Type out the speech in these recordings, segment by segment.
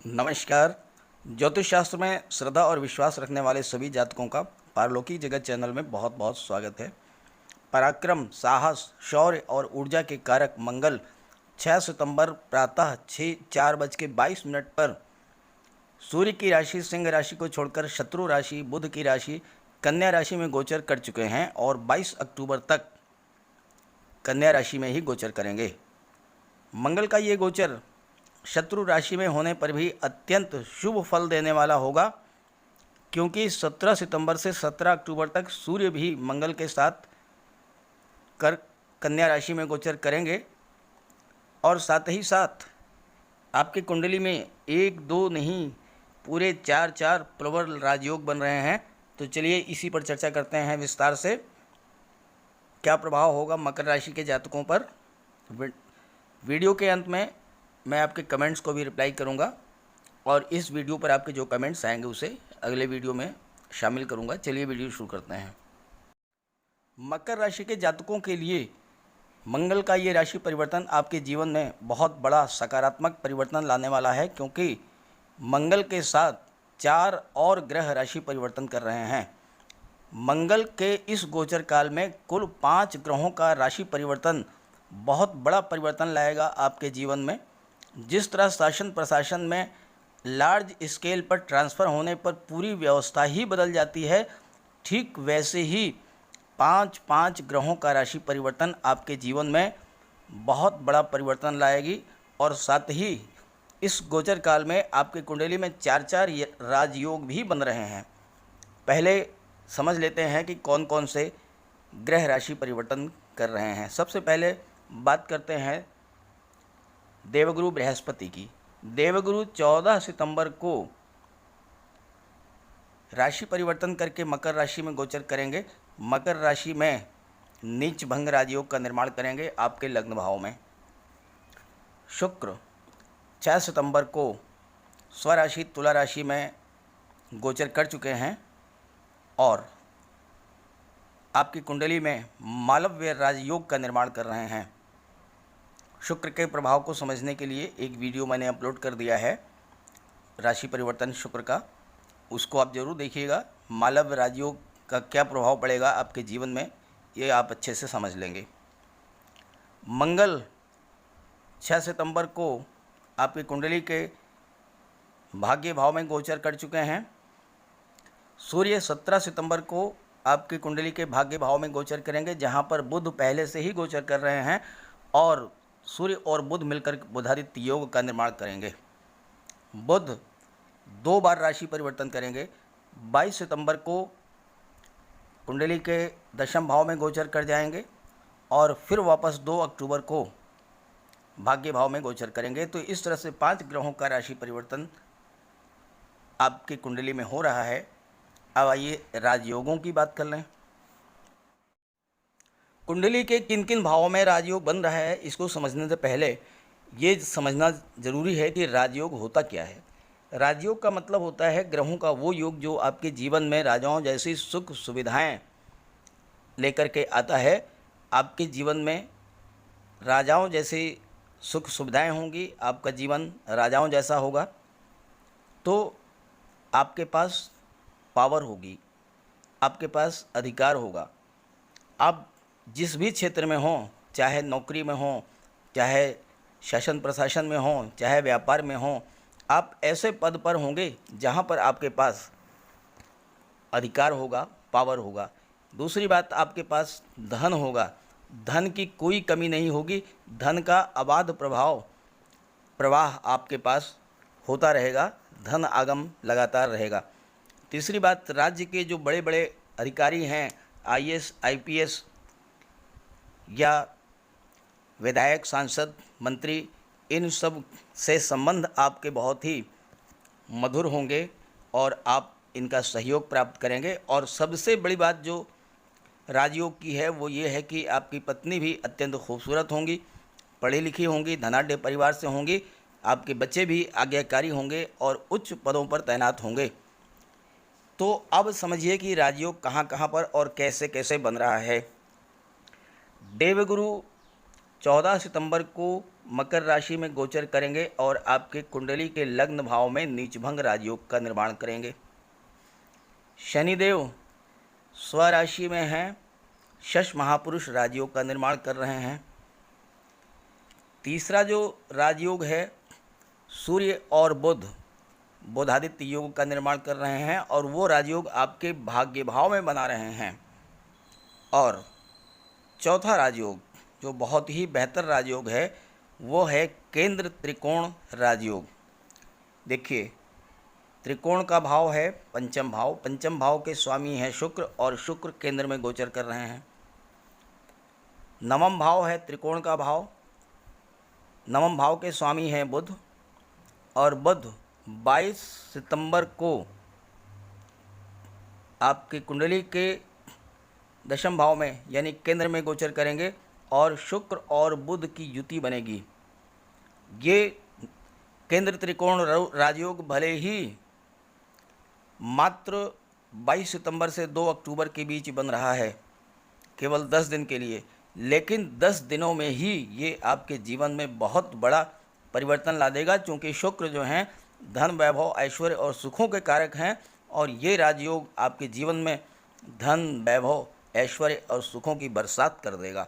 नमस्कार। ज्योतिष शास्त्र में श्रद्धा और विश्वास रखने वाले सभी जातकों का पारलौकिक जगत चैनल में बहुत बहुत स्वागत है। पराक्रम, साहस, शौर्य और ऊर्जा के कारक मंगल 6 सितंबर प्रातः 4:22 पर सूर्य की राशि सिंह राशि को छोड़कर शत्रु राशि बुध की राशि कन्या राशि में गोचर कर चुके हैं और 22 अक्टूबर तक कन्या राशि में ही गोचर करेंगे। मंगल का ये गोचर शत्रु राशि में होने पर भी अत्यंत शुभ फल देने वाला होगा, क्योंकि 17 सितंबर से 17 अक्टूबर तक सूर्य भी मंगल के साथ कर कन्या राशि में गोचर करेंगे और साथ ही साथ आपकी कुंडली में एक दो नहीं पूरे चार प्रबल राजयोग बन रहे हैं। तो चलिए इसी पर चर्चा करते हैं विस्तार से। क्या प्रभाव होगा मकर राशि के जातकों पर। वीडियो के अंत में मैं आपके कमेंट्स को भी रिप्लाई करूंगा और इस वीडियो पर आपके जो कमेंट्स आएंगे उसे अगले वीडियो में शामिल करूंगा। चलिए वीडियो शुरू करते हैं। मकर राशि के जातकों के लिए मंगल का ये राशि परिवर्तन आपके जीवन में बहुत बड़ा सकारात्मक परिवर्तन लाने वाला है, क्योंकि मंगल के साथ 4 और ग्रह राशि परिवर्तन कर रहे हैं। मंगल के इस गोचर काल में कुल 5 ग्रहों का राशि परिवर्तन बहुत बड़ा परिवर्तन लाएगा आपके जीवन में। जिस तरह शासन प्रशासन में लार्ज स्केल पर ट्रांसफ़र होने पर पूरी व्यवस्था ही बदल जाती है, ठीक वैसे ही 5 ग्रहों का राशि परिवर्तन आपके जीवन में बहुत बड़ा परिवर्तन लाएगी। और साथ ही इस गोचर काल में आपकी कुंडली में 4 राजयोग भी बन रहे हैं। पहले समझ लेते हैं कि कौन कौन से ग्रह राशि परिवर्तन कर रहे हैं। सबसे पहले बात करते हैं देवगुरु बृहस्पति की। देवगुरु 14 सितंबर को राशि परिवर्तन करके मकर राशि में गोचर करेंगे। मकर राशि में नीच भंग राजयोग का निर्माण करेंगे आपके लग्न भाव में। शुक्र 6 सितंबर को स्वराशि तुला राशि में गोचर कर चुके हैं और आपकी कुंडली में मालव्य राजयोग का निर्माण कर रहे हैं। शुक्र के प्रभाव को समझने के लिए एक वीडियो मैंने अपलोड कर दिया है राशि परिवर्तन शुक्र का, उसको आप ज़रूर देखिएगा। मालव्य राजयोग का क्या प्रभाव पड़ेगा आपके जीवन में, ये आप अच्छे से समझ लेंगे। मंगल 6 सितंबर को आपकी कुंडली के भाग्य भाव में गोचर कर चुके हैं। सूर्य 17 सितंबर को आपकी कुंडली के भाग्य भाव में गोचर करेंगे, जहां पर बुध पहले से ही गोचर कर रहे हैं और सूर्य और बुध मिलकर बुधादित्य योग का निर्माण करेंगे। बुध 2 बार राशि परिवर्तन करेंगे। 22 सितंबर को कुंडली के दशम भाव में गोचर कर जाएंगे और फिर वापस 2 अक्टूबर को भाग्य भाव में गोचर करेंगे। तो इस तरह से 5 ग्रहों का राशि परिवर्तन आपकी कुंडली में हो रहा है। अब आइए राजयोगों की बात कर लें। कुंडली के किन किन भावों में राजयोग बन रहा है, इसको समझने से पहले ये समझना जरूरी है कि राजयोग होता क्या है। राजयोग का मतलब होता है ग्रहों का वो योग जो आपके जीवन में राजाओं जैसी सुख सुविधाएं लेकर के आता है। आपके जीवन में राजाओं जैसी सुख सुविधाएं होंगी, आपका जीवन राजाओं जैसा होगा, तो आपके पास पावर होगी, आपके पास अधिकार होगा। आप जिस भी क्षेत्र में हों, चाहे नौकरी में हों, चाहे शासन प्रशासन में हों, चाहे व्यापार में हों, आप ऐसे पद पर होंगे जहां पर आपके पास अधिकार होगा, पावर होगा। दूसरी बात, आपके पास धन होगा, धन की कोई कमी नहीं होगी, धन का अबाध प्रवाह आपके पास होता रहेगा, धन आगम लगातार रहेगा। तीसरी बात, राज्य के जो बड़े बड़े अधिकारी हैं, आईएएस, आईपीएस या विधायक, सांसद, मंत्री, इन सब से संबंध आपके बहुत ही मधुर होंगे और आप इनका सहयोग प्राप्त करेंगे। और सबसे बड़ी बात जो राजयोग की है वो ये है कि आपकी पत्नी भी अत्यंत खूबसूरत होंगी, पढ़ी लिखी होंगी, धनाढ्य परिवार से होंगी, आपके बच्चे भी आज्ञाकारी होंगे और उच्च पदों पर तैनात होंगे। तो अब समझिए कि राजयोग कहाँ कहाँ पर और कैसे कैसे बन रहा है। देवगुरु 14 सितंबर को मकर राशि में गोचर करेंगे और आपके कुंडली के लग्न भाव में नीचभंग राजयोग का निर्माण करेंगे। शनिदेव स्वराशि में हैं, शश महापुरुष राजयोग का निर्माण कर रहे हैं। तीसरा जो राजयोग है सूर्य और बुधादित्य योग का निर्माण कर रहे हैं और वो राजयोग आपके भाग्य भाव में बना रहे हैं। और चौथा राजयोग जो बहुत ही बेहतर राजयोग है वो है केंद्र त्रिकोण राजयोग। देखिए, त्रिकोण का भाव है पंचम भाव, पंचम भाव के स्वामी हैं शुक्र और शुक्र केंद्र में गोचर कर रहे हैं। नवम भाव है त्रिकोण का भाव, नवम भाव के स्वामी हैं बुध और बुध 22 सितंबर को आपकी कुंडली के दशम भाव में यानी केंद्र में गोचर करेंगे और शुक्र और बुध की युति बनेगी। ये केंद्र त्रिकोण राजयोग भले ही मात्र 22 सितंबर से 2 अक्टूबर के बीच बन रहा है, केवल 10 दिन के लिए, लेकिन 10 दिनों में ही ये आपके जीवन में बहुत बड़ा परिवर्तन ला देगा, क्योंकि शुक्र जो हैं धन वैभव ऐश्वर्य और सुखों के कारक हैं और ये राजयोग आपके जीवन में धन वैभव ऐश्वर्य और सुखों की बरसात कर देगा।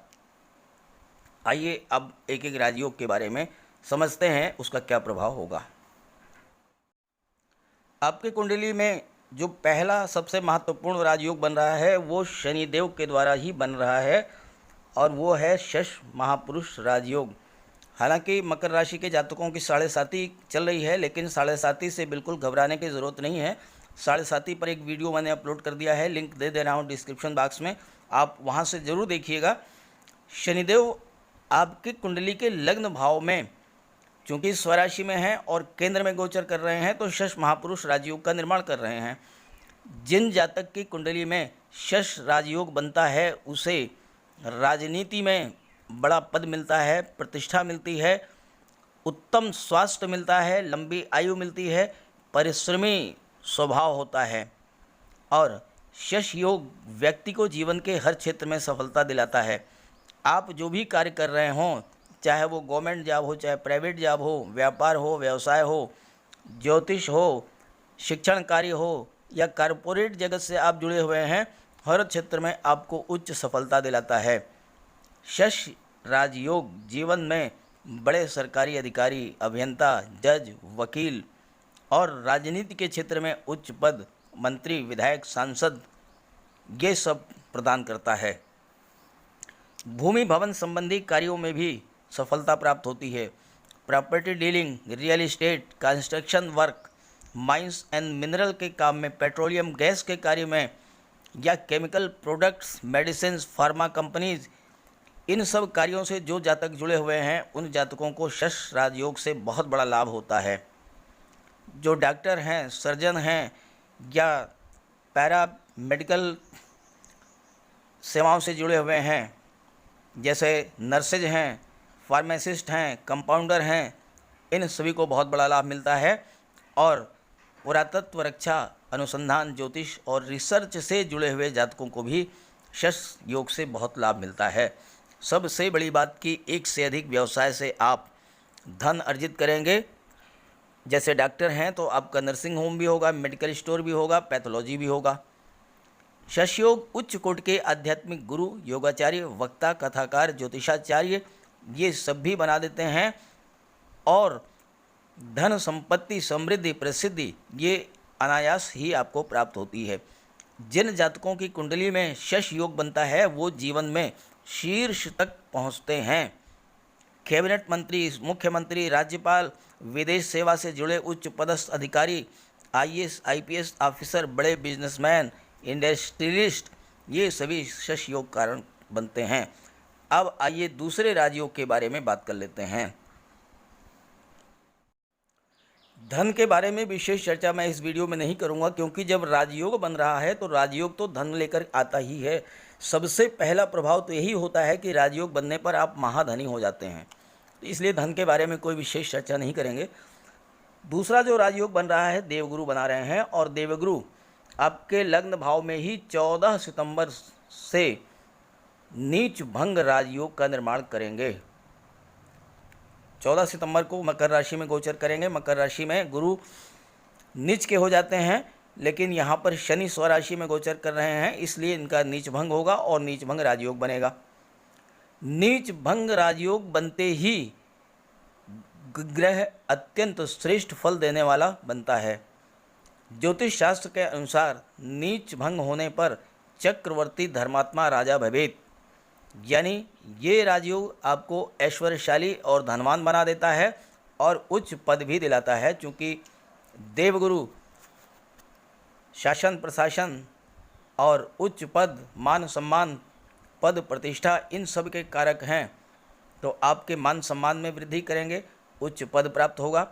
आइए अब एक एक राजयोग के बारे में समझते हैं उसका क्या प्रभाव होगा। आपके कुंडली में जो पहला सबसे महत्वपूर्ण राजयोग बन रहा है वो शनिदेव के द्वारा ही बन रहा है और वो है शश महापुरुष राजयोग। हालांकि मकर राशि के जातकों की 7.5 चल रही है, लेकिन 7.5 से बिल्कुल घबराने की ज़रूरत नहीं है। 7.5 पर एक वीडियो मैंने अपलोड कर दिया है, लिंक दे रहा हूँ डिस्क्रिप्शन बॉक्स में, आप वहाँ से ज़रूर देखिएगा। शनिदेव आपकी कुंडली के लग्न भाव में चूँकि स्वराशि में हैं और केंद्र में गोचर कर रहे हैं तो शश महापुरुष राजयोग का निर्माण कर रहे हैं। जिन जातक की कुंडली में शश राजयोग बनता है उसे राजनीति में बड़ा पद मिलता है, प्रतिष्ठा मिलती है, उत्तम स्वास्थ्य मिलता है, लंबी आयु मिलती है, परिश्रमी स्वभाव होता है और शश योग व्यक्ति को जीवन के हर क्षेत्र में सफलता दिलाता है। आप जो भी कार्य कर रहे हों, चाहे वो गवर्नमेंट जॉब हो, चाहे प्राइवेट जॉब हो, व्यापार हो, व्यवसाय हो, ज्योतिष हो, शिक्षण कार्य हो या कॉरपोरेट जगत से आप जुड़े हुए हैं, हर क्षेत्र में आपको उच्च सफलता दिलाता है। शश राजयोग जीवन में बड़े सरकारी अधिकारी, अभियंता, जज, वकील और राजनीति के क्षेत्र में उच्च पद, मंत्री, विधायक, सांसद, ये सब प्रदान करता है। भूमि भवन संबंधी कार्यों में भी सफलता प्राप्त होती है। Property dealing, real estate, construction work, mines and mineral के काम में, पेट्रोलियम गैस के कार्य में या chemical products, medicine, pharma companies, इन सब कार्यों से जो जातक जुड़े हुए हैं उन जातकों को शश राजयोग से बहुत बड़ा लाभ होता है। जो डॉक्टर हैं, सर्जन हैं या पैरा मेडिकल सेवाओं से जुड़े हुए हैं, जैसे नर्सेज हैं, फार्मासिस्ट हैं, कंपाउंडर हैं, इन सभी को बहुत बड़ा लाभ मिलता है। और पुरातत्व, रक्षा, अनुसंधान, ज्योतिष और रिसर्च से जुड़े हुए जातकों को भी शश योग से बहुत लाभ मिलता है। सबसे बड़ी बात कि एक से अधिक व्यवसाय से आप धन अर्जित करेंगे। जैसे डॉक्टर हैं तो आपका नर्सिंग होम भी होगा, मेडिकल स्टोर भी होगा, पैथोलॉजी भी होगा। शश योग उच्च कोटि के आध्यात्मिक गुरु, योगाचार्य, वक्ता, कथाकार, ज्योतिषाचार्य ये सब भी बना देते हैं और धन, संपत्ति, समृद्धि, प्रसिद्धि ये अनायास ही आपको प्राप्त होती है। जिन जातकों की कुंडली में शश योग बनता है वो जीवन में शीर्ष तक पहुंचते हैं। कैबिनेट मंत्री, मुख्यमंत्री, राज्यपाल, विदेश सेवा से जुड़े उच्च पदस्थ अधिकारी, आईएएस, आईपीएस ऑफिसर, बड़े बिजनेसमैन, इंडस्ट्रियलिस्ट ये सभी शश योग कारण बनते हैं। अब आइए दूसरे राजयोग के बारे में बात कर लेते हैं। धन के बारे में विशेष चर्चा मैं इस वीडियो में नहीं करूंगा, क्योंकि जब राजयोग बन रहा है तो राजयोग तो धन लेकर आता ही है। सबसे पहला प्रभाव तो यही होता है कि राजयोग बनने पर आप महाधनी हो जाते हैं, तो इसलिए धन के बारे में कोई विशेष चर्चा नहीं करेंगे। दूसरा जो राजयोग बन रहा है, देवगुरु बना रहे हैं और देवगुरु आपके लग्न भाव में ही 14 सितंबर से नीच भंग राजयोग का निर्माण करेंगे। 14 सितंबर को मकर राशि में गोचर करेंगे। मकर राशि में गुरु नीच के हो जाते हैं, लेकिन यहाँ पर शनि स्वराशि में गोचर कर रहे हैं, इसलिए इनका नीच भंग होगा और नीच भंग राजयोग बनेगा। नीच भंग राजयोग बनते ही ग्रह अत्यंत श्रेष्ठ फल देने वाला बनता है। ज्योतिष शास्त्र के अनुसार नीच भंग होने पर चक्रवर्ती धर्मात्मा राजा भवेत, यानी ये राजयोग आपको ऐश्वर्यशाली और धनवान बना देता है और उच्च पद भी दिलाता है, क्योंकि देवगुरु शासन प्रशासन और उच्च पद, मान सम्मान, पद प्रतिष्ठा, इन सब के कारक हैं। तो आपके मान सम्मान में वृद्धि करेंगे, उच्च पद प्राप्त होगा।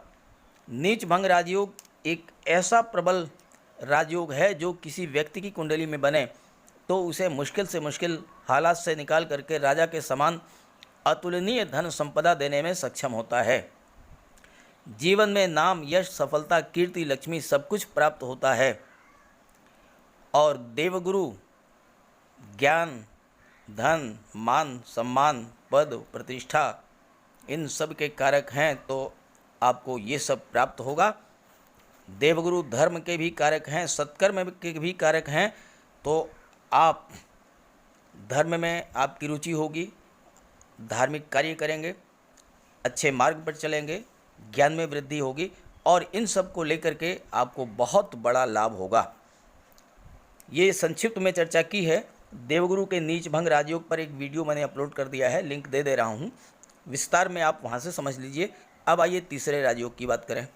नीच भंग राजयोग एक ऐसा प्रबल राजयोग है जो किसी व्यक्ति की कुंडली में बने तो उसे मुश्किल से मुश्किल हालात से निकाल करके राजा के समान अतुलनीय धन संपदा देने में सक्षम होता है। जीवन में नाम, यश, सफलता, कीर्ति, लक्ष्मी सब कुछ प्राप्त होता है। और देवगुरु ज्ञान, धन, मान, सम्मान, पद, प्रतिष्ठा, इन सब के कारक हैं, तो आपको ये सब प्राप्त होगा। देवगुरु धर्म के भी कारक हैं, सत्कर्म के भी कारक हैं, तो आप धर्म में आपकी रुचि होगी, धार्मिक कार्य करेंगे, अच्छे मार्ग पर चलेंगे, ज्ञान में वृद्धि होगी और इन सब को लेकर के आपको बहुत बड़ा लाभ होगा। ये संक्षिप्त में चर्चा की है। देवगुरु के नीच भंग राजयोग पर एक वीडियो मैंने अपलोड कर दिया है, लिंक दे रहा हूँ, विस्तार में आप वहाँ से समझ लीजिए। अब आइए तीसरे राजयोग की बात करें।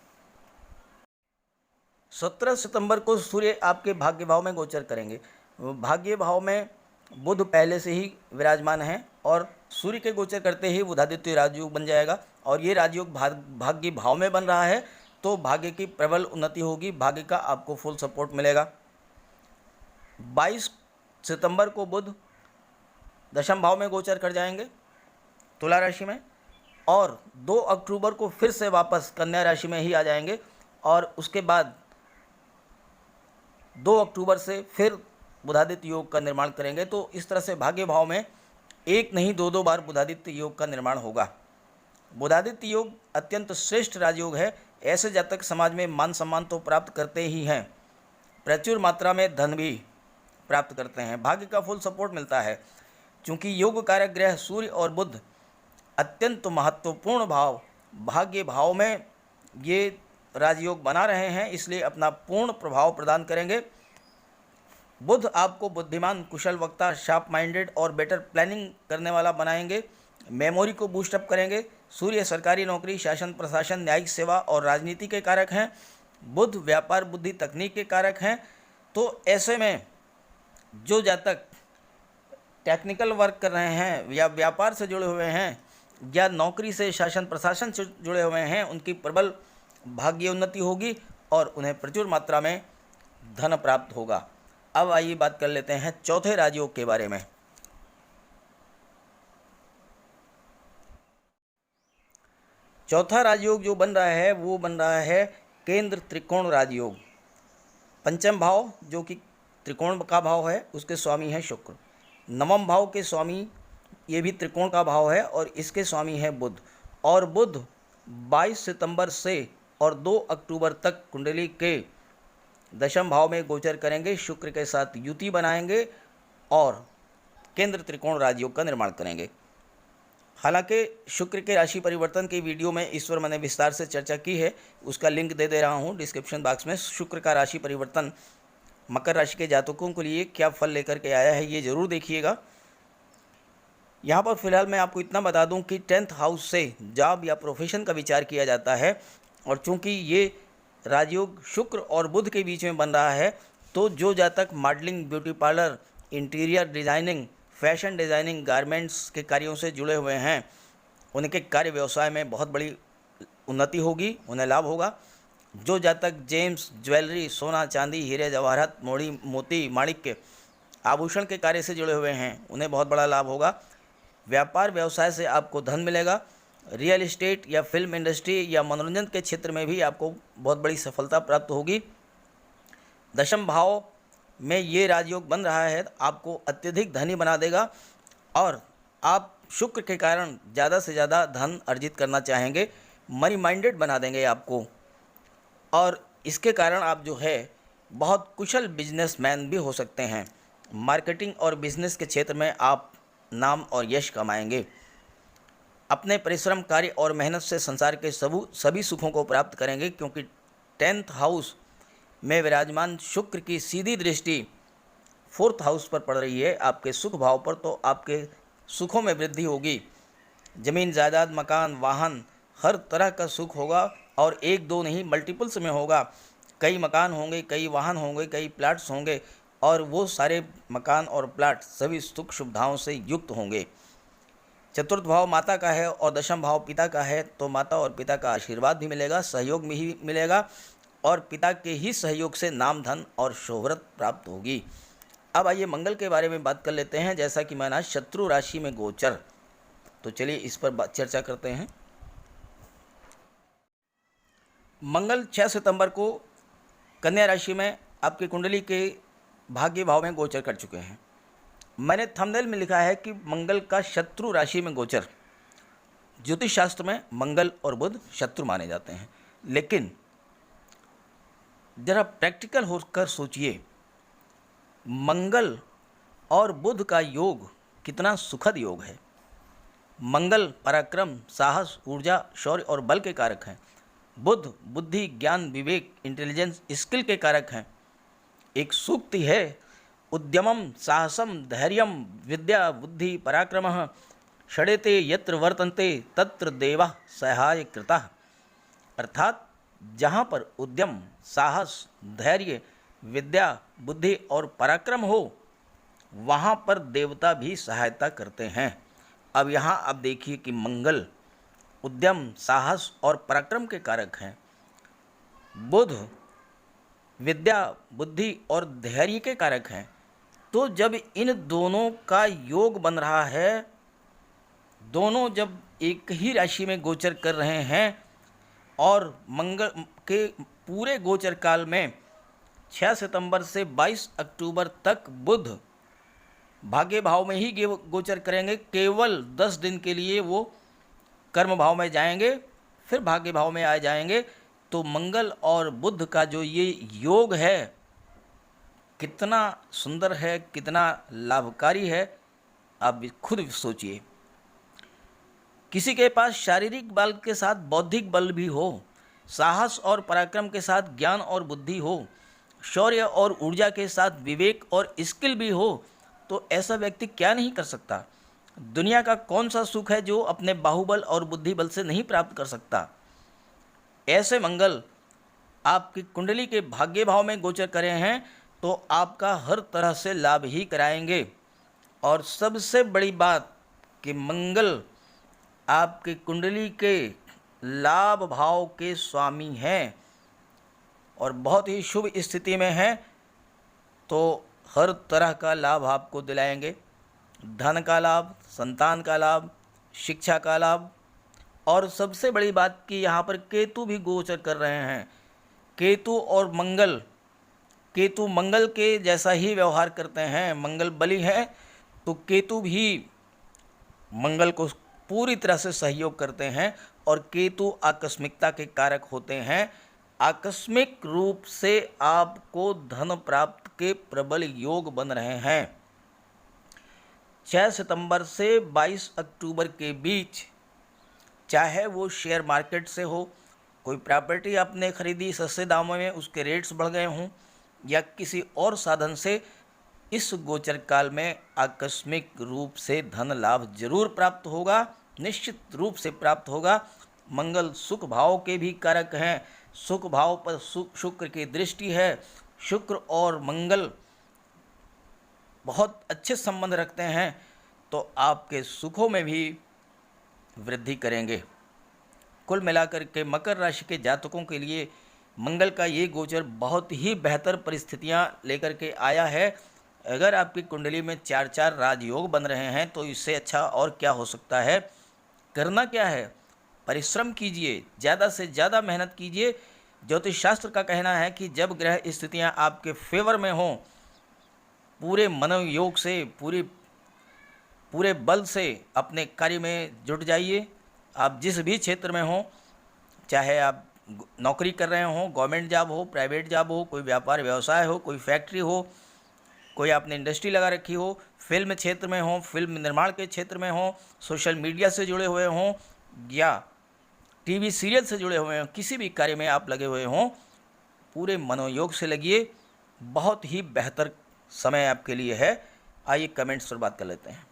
17 सितंबर को सूर्य आपके भाग्य भाव में गोचर करेंगे। भाग्य भाव में बुध पहले से ही विराजमान हैं और सूर्य के गोचर करते ही बुधादित्य राजयोग बन जाएगा और ये राजयोग भाग्य भाव में बन रहा है, तो भाग्य की प्रबल उन्नति होगी, भाग्य का आपको फुल सपोर्ट मिलेगा। 22 सितंबर को बुध दशम भाव में गोचर कर जाएंगे तुला राशि में और 2 अक्टूबर को फिर से वापस कन्या राशि में ही आ जाएंगे और उसके बाद 2 अक्टूबर से फिर बुधादित्य योग का निर्माण करेंगे। तो इस तरह से भाग्य भाव में एक नहीं 2 बार बुधादित्य योग का निर्माण होगा। बुधादित्य योग अत्यंत श्रेष्ठ राजयोग है। ऐसे जातक समाज में मान सम्मान तो प्राप्त करते ही हैं, प्रचुर मात्रा में धन भी प्राप्त करते हैं, भाग्य का फुल सपोर्ट मिलता है। चूँकि योग कारक ग्रह सूर्य और बुध अत्यंत महत्वपूर्ण भाव भाग्य भाव में ये राजयोग बना रहे हैं, इसलिए अपना पूर्ण प्रभाव प्रदान करेंगे। बुध आपको बुद्धिमान, कुशल वक्ता, शार्प माइंडेड और बेटर प्लानिंग करने वाला बनाएंगे, मेमोरी को बूस्टअप करेंगे। सूर्य सरकारी नौकरी, शासन प्रशासन, न्यायिक सेवा और राजनीति के कारक हैं। बुध व्यापार, बुद्धि, तकनीक के कारक हैं। तो ऐसे में जो जातक टेक्निकल वर्क कर रहे हैं या व्यापार से जुड़े हुए हैं या नौकरी से, शासन प्रशासन से जुड़े हुए हैं, उनकी प्रबल भाग्य उन्नति होगी और उन्हें प्रचुर मात्रा में धन प्राप्त होगा। अब आइए बात कर लेते हैं चौथे राजयोग के बारे में। चौथा राजयोग जो बन रहा है वो बन रहा है केंद्र त्रिकोण राजयोग। पंचम भाव जो कि त्रिकोण का भाव है उसके स्वामी हैं शुक्र। नवम भाव के स्वामी ये भी त्रिकोण का भाव है और इसके स्वामी है बुध। और बुध 22 सितंबर से और 2 अक्टूबर तक कुंडली के दशम भाव में गोचर करेंगे, शुक्र के साथ युति बनाएंगे और केंद्र त्रिकोण राजयोग का निर्माण करेंगे। हालांकि शुक्र के राशि परिवर्तन की वीडियो में ईश्वर मैंने विस्तार से चर्चा की है, उसका लिंक दे रहा हूँ डिस्क्रिप्शन बॉक्स में। शुक्र का राशि परिवर्तन मकर राशि के जातकों के लिए क्या फल लेकर के आया है ये ज़रूर देखिएगा। यहाँ पर फिलहाल मैं आपको इतना बता दूं कि 10th हाउस से जॉब या प्रोफेशन का विचार किया जाता है और चूंकि ये राजयोग शुक्र और बुध के बीच में बन रहा है, तो जो जातक modelling, beauty parlour, interior designing, fashion designing, garments के कार्यों से जुड़े हुए हैं, उनके कार्य व्यवसाय में बहुत बड़ी उन्नति होगी, उन्हें लाभ होगा। जो जातक जेम्स, ज्वेलरी, सोना चांदी, हीरे जवाहरात, मोती माणिक्य आभूषण के कार्य से जुड़े हुए हैं, उन्हें बहुत बड़ा लाभ होगा। व्यापार व्यवसाय से आपको धन मिलेगा। रियल एस्टेट या फिल्म इंडस्ट्री या मनोरंजन के क्षेत्र में भी आपको बहुत बड़ी सफलता प्राप्त होगी। दशम भाव में ये राजयोग बन रहा है, आपको अत्यधिक धनी बना देगा और आप शुक्र के कारण ज़्यादा से ज़्यादा धन अर्जित करना चाहेंगे, मनी माइंडेड बना देंगे आपको, और इसके कारण आप जो है बहुत कुशल बिजनेसमैन भी हो सकते हैं। मार्केटिंग और बिजनेस के क्षेत्र में आप नाम और यश कमाएंगे। अपने परिश्रम, कार्य और मेहनत से संसार के सभी सुखों को प्राप्त करेंगे, क्योंकि 10th हाउस में विराजमान शुक्र की सीधी दृष्टि 4th हाउस पर पड़ रही है, आपके सुख भाव पर। तो आपके सुखों में वृद्धि होगी। ज़मीन, जायदाद, मकान, वाहन, हर तरह का सुख होगा, और एक दो नहीं, मल्टीपल्स में होगा। कई मकान होंगे, कई वाहन होंगे, कई प्लाट्स होंगे, और वो सारे मकान और प्लाट सभी सुख सुविधाओं से युक्त होंगे। चतुर्थ भाव माता का है और दशम भाव पिता का है, तो माता और पिता का आशीर्वाद भी मिलेगा, सहयोग में ही मिलेगा, और पिता के ही सहयोग से नाम, धन और शोहरत प्राप्त होगी। अब आइए मंगल के बारे में बात कर लेते हैं। जैसा कि मैंने शत्रु राशि में गोचर, तो चलिए इस पर चर्चा करते हैं। मंगल 6 सितंबर को कन्या राशि में आपकी कुंडली के भाग्य भाव में गोचर कर चुके हैं। मैंने थंबनेल में लिखा है कि मंगल का शत्रु राशि में गोचर। ज्योतिष शास्त्र में मंगल और बुध शत्रु माने जाते हैं, लेकिन जरा प्रैक्टिकल होकर सोचिए, मंगल और बुध का योग कितना सुखद योग है। मंगल पराक्रम, साहस, ऊर्जा, शौर्य और बल के कारक हैं। बुध बुद्धि, ज्ञान, विवेक, इंटेलिजेंस, स्किल के कारक हैं। एक सूक्ति है, उद्यमम साहसम धैर्यम विद्या बुद्धि पराक्रमः षडेते यत्र वर्तन्ते तत्र देवः सहाय कृतः। अर्थात जहाँ पर उद्यम, साहस, धैर्य, विद्या, बुद्धि और पराक्रम हो, वहाँ पर देवता भी सहायता करते हैं। अब यहाँ आप देखिए कि मंगल उद्यम, साहस और पराक्रम के कारक हैं। बुध विद्या, बुद्धि और धैर्य के कारक हैं। तो जब इन दोनों का योग बन रहा है, दोनों जब एक ही राशि में गोचर कर रहे हैं, और मंगल के पूरे गोचर काल में 6 सितंबर से 22 अक्टूबर तक बुध भाग्य भाव में ही गोचर करेंगे। केवल 10 दिन के लिए वो कर्म भाव में जाएंगे, फिर भाग्य भाव में आ जाएंगे। तो मंगल और बुध का जो ये योग है, कितना सुंदर है, कितना लाभकारी है, आप खुद सोचिए। किसी के पास शारीरिक बल के साथ बौद्धिक बल भी हो, साहस और पराक्रम के साथ ज्ञान और बुद्धि हो, शौर्य और ऊर्जा के साथ विवेक और स्किल भी हो, तो ऐसा व्यक्ति क्या नहीं कर सकता। दुनिया का कौन सा सुख है जो अपने बाहुबल और बुद्धि बल से नहीं प्राप्त कर सकता। ऐसे मंगल आपकी कुंडली के भाग्य भाव में गोचर करे हैं, तो आपका हर तरह से लाभ ही कराएंगे। और सबसे बड़ी बात कि मंगल आपकी कुंडली के लाभ भाव के स्वामी हैं और बहुत ही शुभ स्थिति में हैं, तो हर तरह का लाभ आपको दिलाएंगे। धन का लाभ, संतान का लाभ, शिक्षा का लाभ, और सबसे बड़ी बात कि यहाँ पर केतु भी गोचर कर रहे हैं। केतु और मंगल, केतु मंगल के जैसा ही व्यवहार करते हैं, मंगल बली है, तो केतु भी मंगल को पूरी तरह से सहयोग करते हैं। और केतु आकस्मिकता के कारक होते हैं। आकस्मिक रूप से आपको धन प्राप्त के प्रबल योग बन रहे हैं। 6 सितंबर से 22 अक्टूबर के बीच, चाहे वो शेयर मार्केट से हो, कोई प्रॉपर्टी आपने खरीदी सस्ते दामों में, उसके रेट्स बढ़ गए हों, या किसी और साधन से, इस गोचर काल में आकस्मिक रूप से धन लाभ जरूर प्राप्त होगा, निश्चित रूप से प्राप्त होगा। मंगल सुख भाव के भी कारक हैं। सुख भाव पर शुक्र की दृष्टि है। शुक्र और मंगल बहुत अच्छे संबंध रखते हैं, तो आपके सुखों में भी वृद्धि करेंगे। कुल मिलाकर के मकर राशि के जातकों के लिए मंगल का ये गोचर बहुत ही बेहतर परिस्थितियां लेकर के आया है। अगर आपकी कुंडली में 4 राजयोग बन रहे हैं, तो इससे अच्छा और क्या हो सकता है। करना क्या है, परिश्रम कीजिए, ज़्यादा से ज़्यादा मेहनत कीजिए। ज्योतिष शास्त्र का कहना है कि जब ग्रह स्थितियां आपके फेवर में हों, पूरे मनोयोग से, पूरे बल से अपने कार्य में जुट जाइए। आप जिस भी क्षेत्र में हों, चाहे आप नौकरी कर रहे हों, गवर्नमेंट जॉब हो, प्राइवेट जॉब हो, कोई व्यापार व्यवसाय हो, कोई फैक्ट्री हो, कोई आपने इंडस्ट्री लगा रखी हो, फिल्म क्षेत्र में हो, फिल्म निर्माण के क्षेत्र में हो, सोशल मीडिया से जुड़े हुए हों या टीवी सीरियल से जुड़े हुए हों, किसी भी कार्य में आप लगे हुए हों, पूरे मनोयोग से लगिए। बहुत ही बेहतर समय आपके लिए है। आइए कमेंट्स पर बात कर लेते हैं।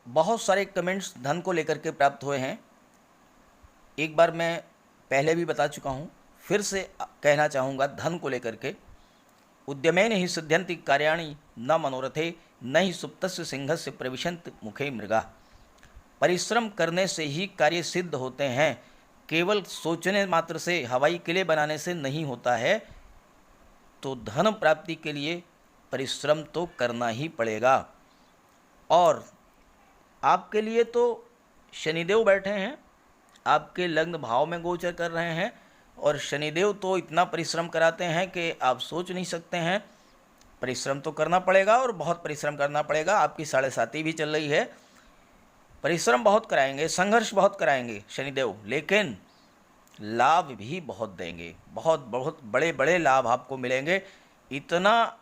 बहुत सारे कमेंट्स धन को लेकर के प्राप्त हुए हैं। एक बार मैं पहले भी बता चुका हूँ, फिर से कहना चाहूँगा धन को लेकर के। उद्यमेन हि सिद्ध्यन्ति कार्याणि न मनोरथे न ही सुप्तस्य सिंहस्य प्रविशन्ति मुखे मृगा। परिश्रम करने से ही कार्य सिद्ध होते हैं, केवल सोचने मात्र से, हवाई किले बनाने से नहीं होता है। तो धन प्राप्ति के लिए परिश्रम तो करना ही पड़ेगा। और आपके लिए तो शनिदेव बैठे हैं, आपके लग्न भाव में गोचर कर रहे हैं, और शनिदेव तो इतना परिश्रम कराते हैं कि आप सोच नहीं सकते हैं। परिश्रम तो करना पड़ेगा और बहुत परिश्रम करना पड़ेगा। आपकी 7.5 भी चल रही है, परिश्रम बहुत कराएंगे, संघर्ष बहुत कराएंगे शनिदेव, लेकिन लाभ भी बहुत देंगे। बहुत बहुत बड़े बड़े लाभ आपको मिलेंगे। इतना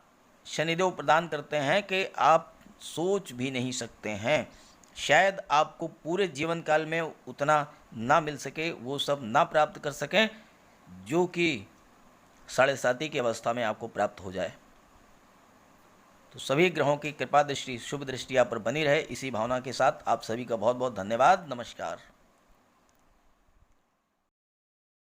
शनिदेव प्रदान करते हैं कि आप सोच भी नहीं सकते हैं। शायद आपको पूरे जीवन काल में उतना ना मिल सके, वो सब ना प्राप्त कर सकें जो कि 7.5 की अवस्था में आपको प्राप्त हो जाए। तो सभी ग्रहों की कृपा दृष्टि, शुभ दृष्टि आप पर बनी रहे। इसी भावना के साथ आप सभी का बहुत बहुत धन्यवाद। नमस्कार।